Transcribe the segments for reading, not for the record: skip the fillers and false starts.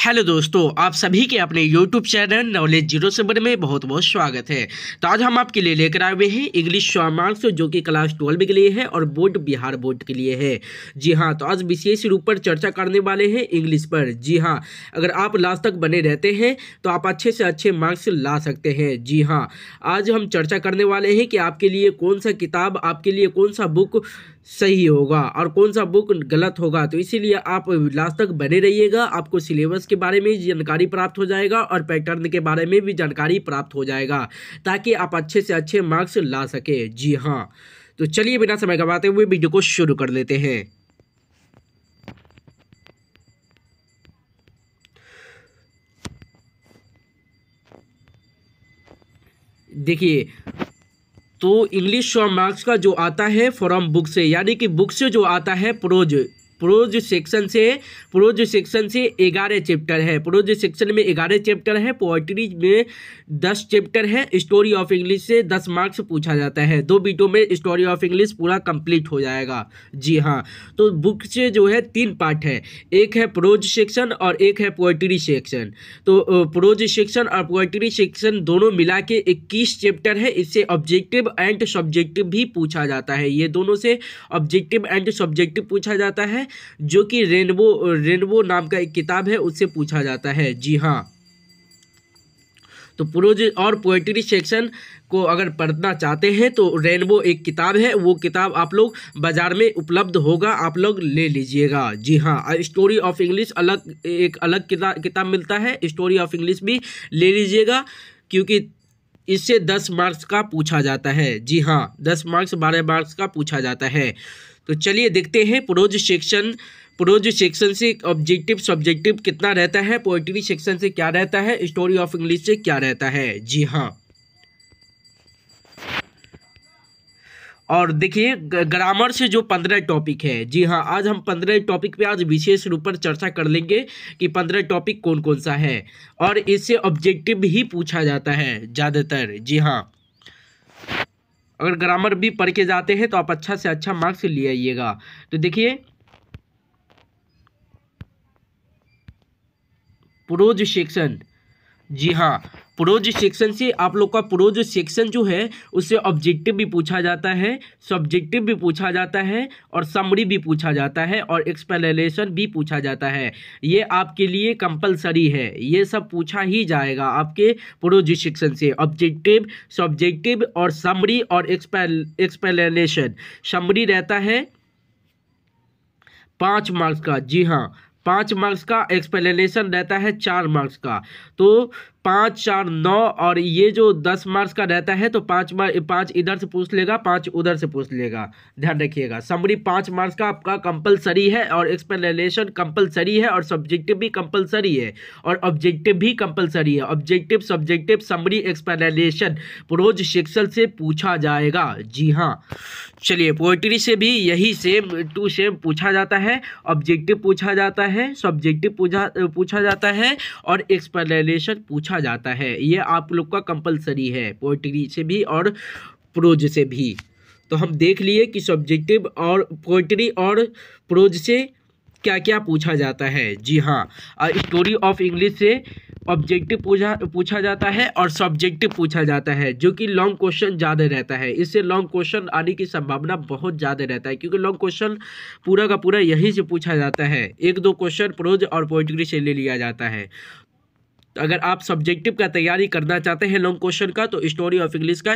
Hello दोस्तों, आप सभी के अपने YouTube चैनल नॉलेज 07 में बहुत बहुत स्वागत है। तो आज हम आपके लिए लेकर आए हुए हैं इंग्लिश 100 मार्क्स जो कि क्लास 12 के लिए है और बोर्ड बिहार बोर्ड के लिए है। जी हाँ, तो आज विशेष रूप पर चर्चा करने वाले हैं इंग्लिश पर। जी हाँ, अगर आप लास्ट तक बने रहते हैं तो आप अच्छे से अच्छे मार्क्स ला सकते हैं। जी हाँ, आज हम चर्चा करने वाले हैं कि आपके लिए कौन सा किताब, आपके लिए कौन सा बुक सही होगा और कौन सा बुक गलत होगा। तो इसीलिए आप लास्ट तक बने रहिएगा, आपको सिलेबस के बारे में जानकारी प्राप्त हो जाएगा और पैटर्न के बारे में भी जानकारी प्राप्त हो जाएगा ताकि आप अच्छे से अच्छे मार्क्स ला सके। जी हाँ, तो चलिए बिना समय गवाते हुए वीडियो को शुरू कर लेते हैं। देखिए, तो इंग्लिश 100 मार्क्स का जो आता है फ्रॉम बुक से, यानी कि बुक से जो आता है प्रोज सेक्शन से 11 चैप्टर है। प्रोज सेक्शन में 11 चैप्टर है, पोएट्री में 10 चैप्टर है। स्टोरी ऑफ इंग्लिश से 10 मार्क्स पूछा जाता है। 2 बीटों में स्टोरी ऑफ इंग्लिश पूरा कंप्लीट हो जाएगा। जी हाँ, तो बुक से जो है 3 पार्ट है, एक है प्रोज सेक्शन और एक है पोएट्री सेक्शन। तो प्रोज सेक्शन और पोएट्री सेक्शन दोनों मिला के 21 चैप्टर है। इससे ऑब्जेक्टिव एंड सब्जेक्टिव भी पूछा जाता है। ये दोनों से ऑब्जेक्टिव एंड सब्जेक्टिव पूछा जाता है, जो कि रेनबो नाम का एक किताब है, उससे पूछा जाता है। जी हाँ, तो प्रोज और पोएट्री सेक्शन को अगर पढ़ना चाहते हैं तो रेनबो एक किताब है, वो किताब आप लोग बाजार में उपलब्ध होगा, आप लोग ले लीजिएगा। जी हाँ, स्टोरी ऑफ इंग्लिश एक अलग किताब मिलता है, स्टोरी ऑफ इंग्लिश भी ले लीजिएगा क्योंकि इससे 10 मार्क्स का पूछा जाता है। जी हाँ, 10 मार्क्स 12 मार्क्स का पूछा जाता है। तो चलिए देखते हैं प्रोज सेक्शन से ऑब्जेक्टिव सब्जेक्टिव कितना रहता है, पोएट्री सेक्शन से क्या रहता है, स्टोरी ऑफ इंग्लिश से क्या रहता है। जी हाँ, और देखिए ग्रामर से जो 15 टॉपिक है। जी हाँ, आज हम 15 टॉपिक पे आज विशेष रूप पर चर्चा कर लेंगे कि 15 टॉपिक कौन कौन सा है, और इससे ऑब्जेक्टिव ही पूछा जाता है ज़्यादातर। जी हाँ, अगर ग्रामर भी पढ़ के जाते हैं तो आप अच्छा से अच्छा मार्क्स ले आइएगा। तो देखिए प्रोज सेक्शन। जी हाँ, प्रोज सेक्शन से आप लोग का प्रोज सेक्शन जो है उससे ऑब्जेक्टिव भी पूछा जाता है, सब्जेक्टिव भी पूछा जाता है और समरी भी पूछा जाता है और एक्सप्लेनेशन भी पूछा जाता है। ये आपके लिए कंपलसरी है, ये सब पूछा ही जाएगा आपके प्रोज सेक्शन से, ऑब्जेक्टिव सब्जेक्टिव और समरी और एक्सप्लेनेशन। समरी रहता है 5 मार्क्स का। जी हाँ, 5 मार्क्स का। एक्सप्लेनेशन रहता है 4 मार्क्स का। तो 5 4 9, और ये जो 10 मार्क्स का रहता है तो 5 इधर से पूछ लेगा, 5 उधर से पूछ लेगा। ध्यान रखिएगा, समरी 5 मार्क्स का आपका कंपलसरी है और एक्सप्लेनेशन कंपलसरी है और सब्जेक्टिव भी कंपलसरी है और ऑब्जेक्टिव भी कंपलसरी है। Objective subjective summary explanation pros section से पूछा जाएगा। जी हाँ, चलिए पोएट्री से भी यही सेम टू सेम पूछा जाता है, ऑब्जेक्टिव पूछा जाता है, सब्जेक्टिव पूछा जाता है और एक्सप्लेनेशन पूछा जाता है। ये आप लोग का कंपलसरी है पोएट्री से भी और प्रोज से भी। तो हम देख लिए कि सब्जेक्टिव और पोएट्री और प्रोज से क्या क्या पूछा जाता है। जी हाँ, स्टोरी ऑफ इंग्लिश से ऑब्जेक्टिव पूछा जाता है और सब्जेक्टिव पूछा जाता है, जो कि लॉन्ग क्वेश्चन ज़्यादा रहता है। इससे लॉन्ग क्वेश्चन आने की संभावना बहुत ज़्यादा रहता है क्योंकि लॉन्ग क्वेश्चन पूरा का पूरा यहीं से पूछा जाता है। 1-2 क्वेश्चन प्रोज और पोएट्री से ले लिया जाता है। तो अगर आप सब्जेक्टिव का तैयारी करना चाहते हैं लॉन्ग क्वेश्चन का तो स्टोरी ऑफ इंग्लिश का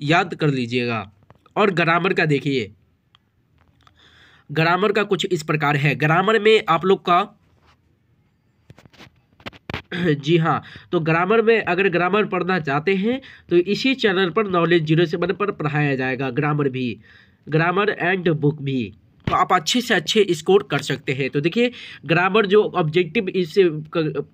याद कर लीजिएगा। और ग्रामर का देखिए, ग्रामर का कुछ इस प्रकार है। ग्रामर में आप लोग का जी हाँ, तो ग्रामर में अगर ग्रामर पढ़ना चाहते हैं तो इसी चैनल पर नॉलेज 07 पर पढ़ाया जाएगा ग्रामर भी, ग्रामर एंड बुक भी। तो आप अच्छे से अच्छे स्कोर कर सकते हैं। तो देखिए ग्रामर जो ऑब्जेक्टिव, इससे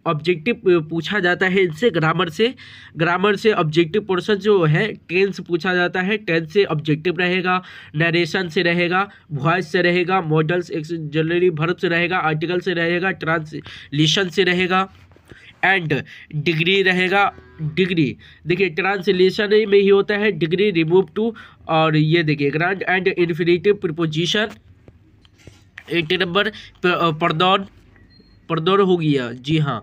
ऑब्जेक्टिव पूछा जाता है इनसे, ग्रामर से ऑब्जेक्टिव पोर्शन जो है टेंस पूछा जाता है। टेंस से ऑब्जेक्टिव रहेगा, नरेशन से रहेगा, वॉइस से रहेगा, मॉडल्स ऑक्सिलरी वर्ब से रहेगा, आर्टिकल से रहेगा, ट्रांसलेशन से रहेगा एंड डिग्री रहेगा। डिग्री देखिए ट्रांसलेशन में ही होता है, डिग्री रिमूव टू, और ये देखिए gerund and infinitive preposition 8 number, pronoun हो गया, जी हाँ,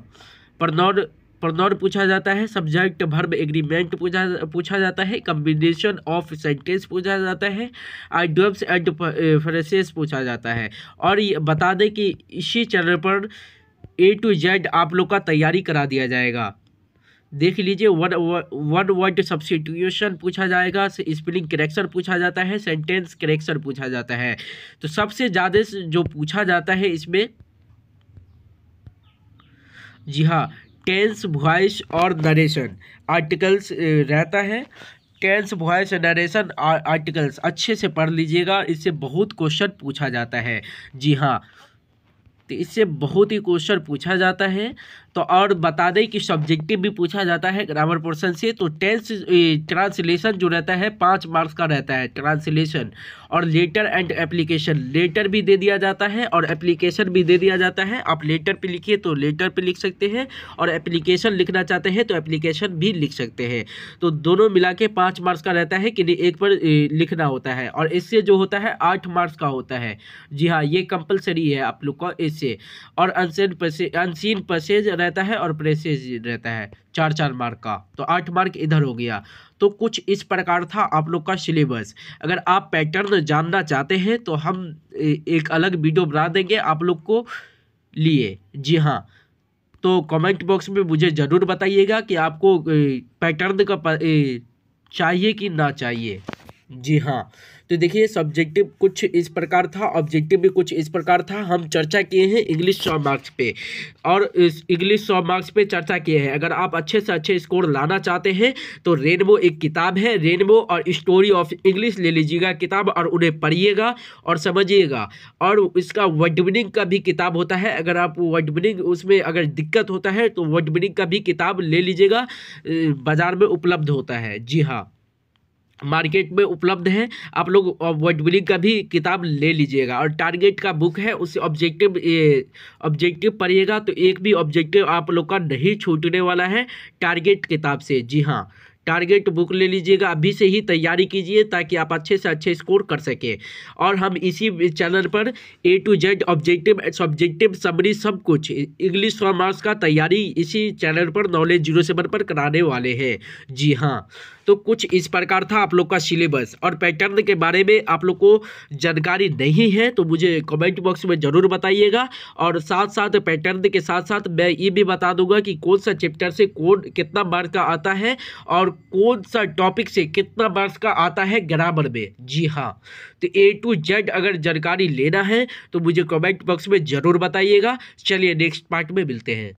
प्रनोन पूछा जाता है, सब्जेक्ट वर्ब एग्रीमेंट पूछा जाता है, कम्बिनेशन ऑफ सेंटेंस पूछा जाता है, आइडियम्स एंड फ्रेजेस पूछा जाता है। और ये बता दें कि इसी चैनल पर A to Z आप लोग का तैयारी करा दिया जाएगा। देख लीजिए, वन वर्ड सब्स्टिट्यूशन पूछा जाएगा, स्पेलिंग करेक्शन पूछा जाता है, सेंटेंस करेक्शन पूछा जाता है। तो सबसे ज़्यादा जो पूछा जाता है इसमें, जी हाँ, टेंस, वॉइस और नरेशन आर्टिकल्स रहता है। टेंस, वॉइस, नरेशन आर्टिकल्स अच्छे से पढ़ लीजिएगा, इससे बहुत क्वेश्चन पूछा जाता है। जी हाँ, तो इससे बहुत ही क्वेश्चन पूछा जाता है। तो और बता दें कि सब्जेक्टिव भी पूछा जाता है ग्रामर पोर्शन से। तो टेंस ट्रांसलेशन जो रहता है 5 मार्क्स का रहता है ट्रांसलेशन। और लेटर एंड एप्लीकेशन, लेटर भी दे दिया जाता है और एप्लीकेशन भी दे दिया जाता है। आप लेटर पे लिखिए तो लेटर पे लिख सकते हैं, और एप्लीकेशन लिखना चाहते हैं तो एप्लीकेशन भी लिख सकते हैं। तो दोनों मिला के 5 मार्क्स का रहता है कि एक पर लिखना होता है, और इससे जो होता है 8 मार्क्स का होता है। जी हाँ, ये कंपलसरी है आप लोग का इससे। और अनसीन पैसेज रहता है और पैसेज रहता है 4-4 मार्क का, तो 8 मार्क इधर हो गया। तो कुछ इस प्रकार था आप लोग का सिलेबस। अगर आप पैटर्न जानना चाहते हैं तो हम एक अलग वीडियो बना देंगे आप लोग को लिए। जी हाँ, तो कमेंट बॉक्स में मुझे ज़रूर बताइएगा कि आपको पैटर्न का चाहिए कि ना चाहिए। जी हाँ, तो देखिए, सब्जेक्टिव कुछ इस प्रकार था, ऑब्जेक्टिव भी कुछ इस प्रकार था। हम चर्चा किए हैं इंग्लिश 100 मार्क्स पे, और इस इंग्लिश 100 मार्क्स पे चर्चा किए हैं। अगर आप अच्छे से अच्छे स्कोर लाना चाहते हैं तो रेनबो एक किताब है, रेनबो और स्टोरी ऑफ इंग्लिश ले लीजिएगा किताब, और उन्हें पढ़िएगा और समझिएगा। और इसका वर्ड मीनिंग का भी किताब होता है। अगर आप वर्ड मीनिंग उसमें अगर दिक्कत होता है तो वर्ड मीनिंग का भी किताब ले लीजिएगा, बाज़ार में उपलब्ध होता है। जी हाँ, मार्केट में उपलब्ध है। आप लोग वर्ड मीनिंग का भी किताब ले लीजिएगा। और टारगेट का बुक है, उससे ऑब्जेक्टिव पढ़िएगा तो एक भी ऑब्जेक्टिव आप लोग का नहीं छूटने वाला है टारगेट किताब से। जी हाँ, टारगेट बुक ले लीजिएगा, अभी से ही तैयारी कीजिए ताकि आप अच्छे से अच्छे स्कोर कर सकें। और हम इसी चैनल पर A to Z objective, subjective, summary सब कुछ इंग्लिश 100 मार्क्स का तैयारी इसी चैनल पर नॉलेज 07 पर कराने वाले हैं। जी हाँ, तो कुछ इस प्रकार था आप लोग का सिलेबस। और पैटर्न के बारे में आप लोग को जानकारी नहीं है तो मुझे कमेंट बॉक्स में ज़रूर बताइएगा। और साथ साथ पैटर्न के साथ साथ मैं ये भी बता दूंगा कि कौन सा चैप्टर से कौन कितना मार्क्स का आता है, और कौन सा टॉपिक से कितना मार्क्स का आता है ग्रामर में। जी हाँ, तो A to Z अगर जानकारी लेना है तो मुझे कमेंट बॉक्स में ज़रूर बताइएगा। चलिए नेक्स्ट पार्ट में मिलते हैं।